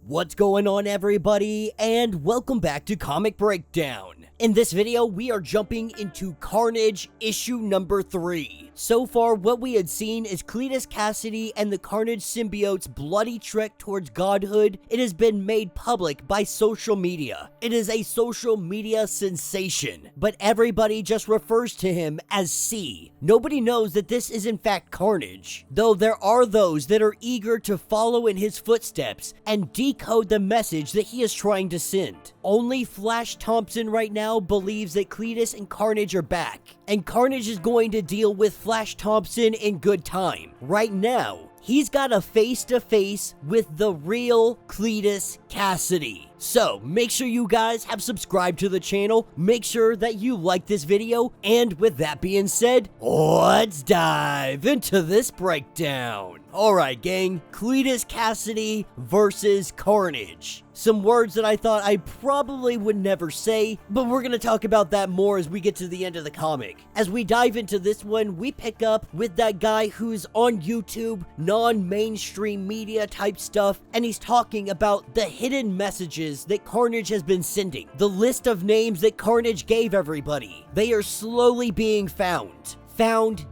What's going on, everybody, and welcome back to Comic Breakdown. In this video, we are jumping into Carnage issue number 3. So far, what we had seen is Cletus Cassidy and the Carnage symbiote's bloody trek towards godhood. It has been made public by social media. It is a social media sensation, but everybody just refers to him as C. Nobody knows that this is in fact Carnage, though there are those that are eager to follow in his footsteps and decode the message that he is trying to send. Only Flash Thompson right now believes that Cletus and Carnage are back, and Carnage is going to deal with Flash Thompson in good time. Right now, he's got a face-to-face with the real Cletus Cassidy. So, make sure you guys have subscribed to the channel, make sure that you like this video, and with that being said, let's dive into this breakdown. Alright gang, Cletus Cassidy versus Carnage. Some words that I thought I probably would never say, but we're gonna talk about that more as we get to the end of the comic. As we dive into this one, we pick up with that guy who's on YouTube, non-mainstream media type stuff, and he's talking about the hidden messages that Carnage has been sending. The list of names that Carnage gave everybody. They are slowly being found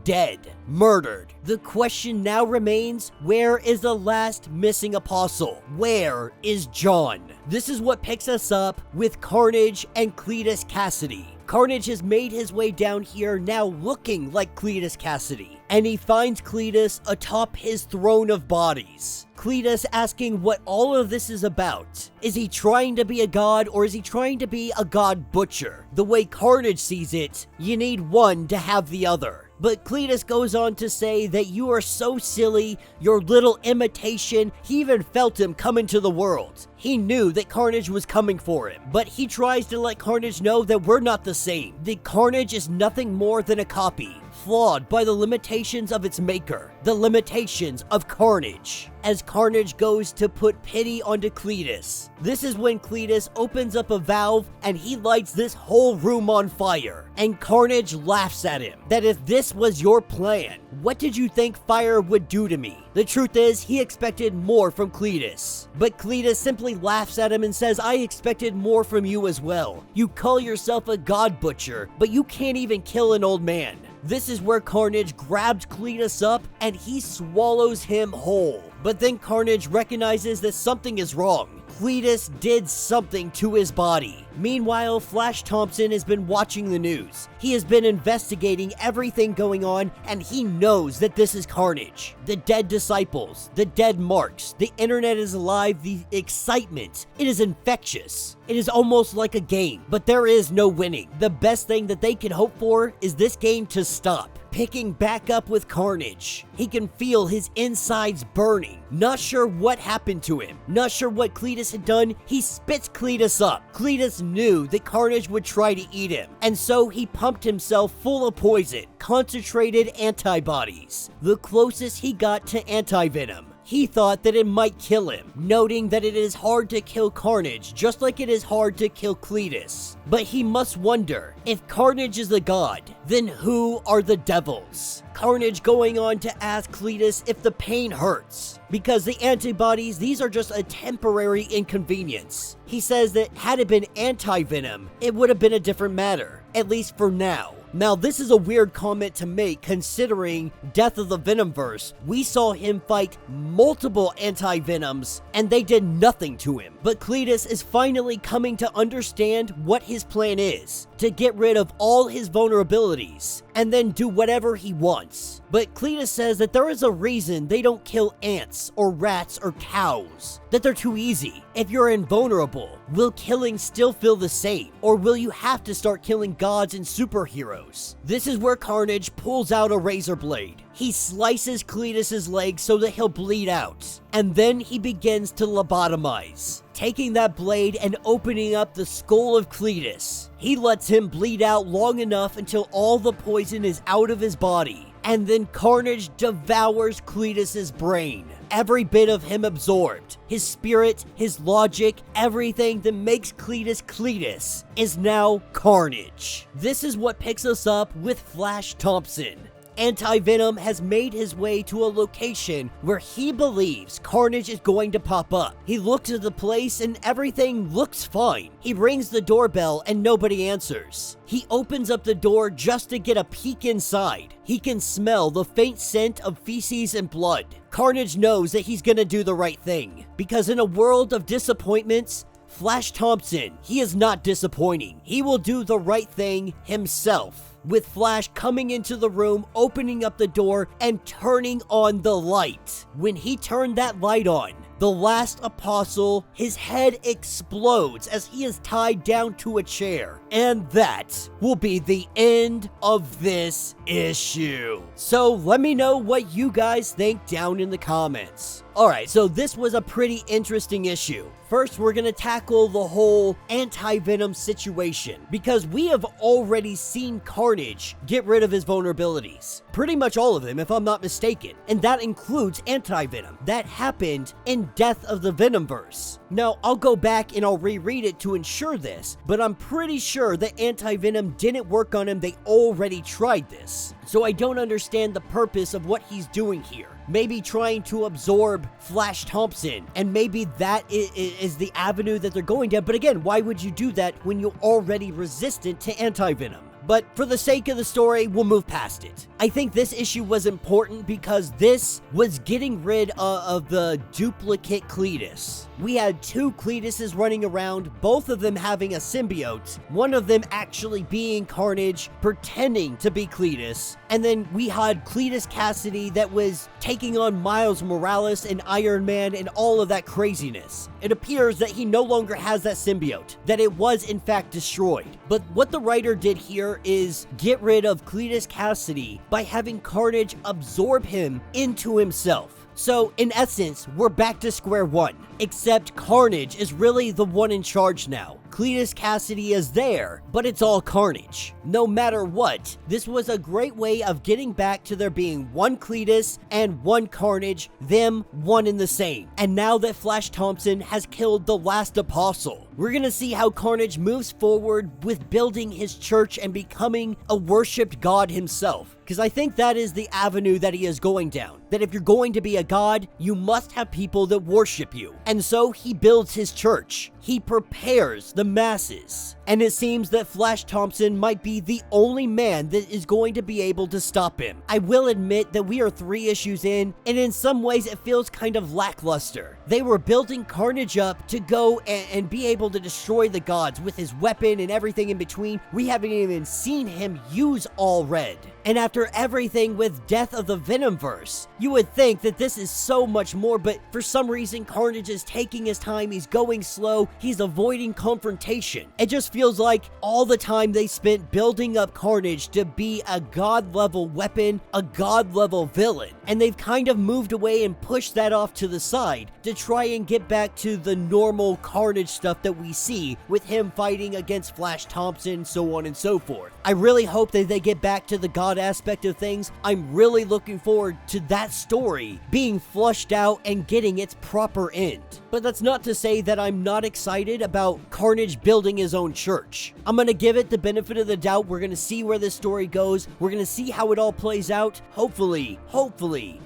dead, murdered. The question now remains, where is the last missing apostle? Where is John? This is what picks us up with Carnage and Cletus Cassidy. Carnage has made his way down here, now looking like Cletus Cassidy, and he finds Cletus atop his throne of bodies. Cletus asking what all of this is about. Is he trying to be a god, or is he trying to be a god butcher? The way Carnage sees it, you need one to have the other. But Cletus goes on to say that you are so silly, your little imitation. He even felt him come into the world. He knew that Carnage was coming for him, but he tries to let Carnage know that we're not the same. That Carnage is nothing more than a copy, flawed by the limitations of its maker, the limitations of Carnage. As Carnage goes to put pity onto Cletus, this is when Cletus opens up a valve and he lights this whole room on fire. And Carnage laughs at him, that if this was your plan, what did you think fire would do to me? The truth is, he expected more from Cletus. But Cletus simply laughs at him and says, I expected more from you as well. You call yourself a god butcher, but you can't even kill an old man. This is where Carnage grabs Cletus up and he swallows him whole. But then Carnage recognizes that something is wrong. Cletus did something to his body. Meanwhile, Flash Thompson has been watching the news. He has been investigating everything going on, and he knows that this is Carnage. The dead disciples, the dead marks, the internet is alive, the excitement. It is infectious. It is almost like a game, but there is no winning. The best thing that they can hope for is this game to stop. Picking back up with Carnage. He can feel his insides burning. Not sure what happened to him. Not sure what Cletus had done. He spits Cletus up. Cletus knew that Carnage would try to eat him, and so he pumped himself full of poison, concentrated antibodies, the closest he got to anti-venom. He thought that it might kill him, noting that it is hard to kill Carnage, just like it is hard to kill Cletus. But he must wonder, if Carnage is the god, then who are the devils? Carnage going on to ask Cletus if the pain hurts, because the antibodies, these are just a temporary inconvenience. He says that had it been anti-venom, it would have been a different matter, at least for now. Now, this is a weird comment to make considering Death of the Venomverse. We saw him fight multiple anti-venoms and they did nothing to him. But Cletus is finally coming to understand what his plan is, to get rid of all his vulnerabilities and then do whatever he wants. But Cletus says that there is a reason they don't kill ants or rats or cows, that they're too easy. If you're invulnerable, will killing still feel the same, or will you have to start killing gods and superheroes? This is where Carnage pulls out a razor blade. He slices Cletus's leg so that he'll bleed out, and then he begins to lobotomize, taking that blade and opening up the skull of Cletus. He lets him bleed out long enough until all the poison is out of his body, and then Carnage devours Cletus's brain. Every bit of him absorbed. His spirit, his logic, everything that makes Cletus Cletus is now Carnage. This is what picks us up with Flash Thompson. Anti-Venom has made his way to a location where he believes Carnage is going to pop up. He looks at the place and everything looks fine. He rings the doorbell and nobody answers. He opens up the door just to get a peek inside. He can smell the faint scent of feces and blood. Carnage knows that he's gonna do the right thing, because in a world of disappointments, Flash Thompson, he is not disappointing. He will do the right thing himself. With Flash coming into the room, opening up the door, and turning on the light. When he turned that light on, the last apostle, his head explodes as he is tied down to a chair. And that will be the end of this issue. So let me know what you guys think down in the comments. Alright, so this was a pretty interesting issue. First, we're gonna tackle the whole anti-Venom situation, because we have already seen Carnage get rid of his vulnerabilities. Pretty much all of them, if I'm not mistaken. And that includes anti-Venom. That happened in Death of the Venomverse. Now, I'll go back and I'll reread it to ensure this, but I'm pretty sure that anti-Venom didn't work on him. They already tried this. So I don't understand the purpose of what he's doing here. Maybe trying to absorb Flash Thompson, and maybe that is the avenue that they're going down. But again, why would you do that when you're already resistant to anti-Venom? But for the sake of the story, we'll move past it. I think this issue was important because this was getting rid of the duplicate Cletus. We had two Cletuses running around, both of them having a symbiote, one of them actually being Carnage, pretending to be Cletus, and then we had Cletus Cassidy that was taking on Miles Morales and Iron Man and all of that craziness. It appears that he no longer has that symbiote, that it was in fact destroyed. But what the writer did here is get rid of Cletus Cassidy by having Carnage absorb him into himself. So, in essence, we're back to square one, except Carnage is really the one in charge now. Cletus Cassidy is there, but it's all Carnage. No matter what, this was a great way of getting back to there being one Cletus and one Carnage, them one and the same. And now that Flash Thompson has killed the last apostle, we're gonna see how Carnage moves forward with building his church and becoming a worshipped god himself. Because I think that is the avenue that he is going down. That if you're going to be a god, you must have people that worship you. And so he builds his church. He prepares the masses. And it seems that Flash Thompson might be the only man that is going to be able to stop him. I will admit that we are 3 issues in, and in some ways it feels kind of lackluster. They were building Carnage up to go and be able to destroy the gods with his weapon and everything in between. We haven't even seen him use all red. And after everything with Death of the Venomverse, you would think that this is so much more, but for some reason Carnage is taking his time, he's going slow, he's avoiding confrontation. It just feels like all the time they spent building up Carnage to be a god-level weapon, a god-level villain, and they've kind of moved away and pushed that off to the side to try and get back to the normal Carnage stuff that we see with him fighting against Flash Thompson, so on and so forth. I really hope that they get back to the god aspect of things. I'm really looking forward to that story being flushed out and getting its proper end. But that's not to say that I'm not excited about Carnage building his own church. I'm gonna give it the benefit of the doubt. We're gonna see where this story goes. We're gonna see how it all plays out. Hopefully,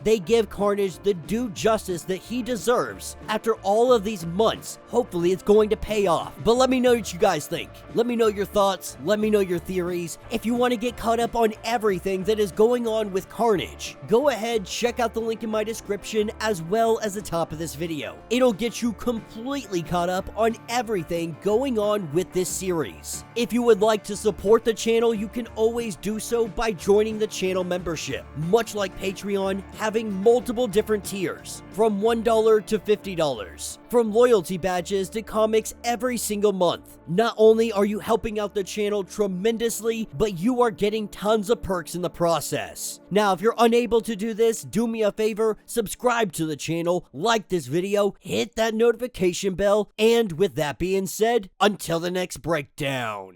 they give Carnage the due justice that he deserves after all of these months. Hopefully it's going to pay off. But let me know what you guys think. Let me know your thoughts. Let me know your theories. If you want to get caught up on everything that is going on with Carnage, go ahead, check out the link in my description as well as the top of this video. It'll get you completely caught up on everything going on with this series. If you would like to support the channel, you can always do so by joining the channel membership. Much like Patreon, having multiple different tiers, from $1 to $50, from loyalty badges to comics every single month. Not only are you helping out the channel tremendously, but you are getting tons of perks in the process. Now, if you're unable to do this, do me a favor, subscribe to the channel, like this video, hit that notification bell, and with that being said, until the next breakdown.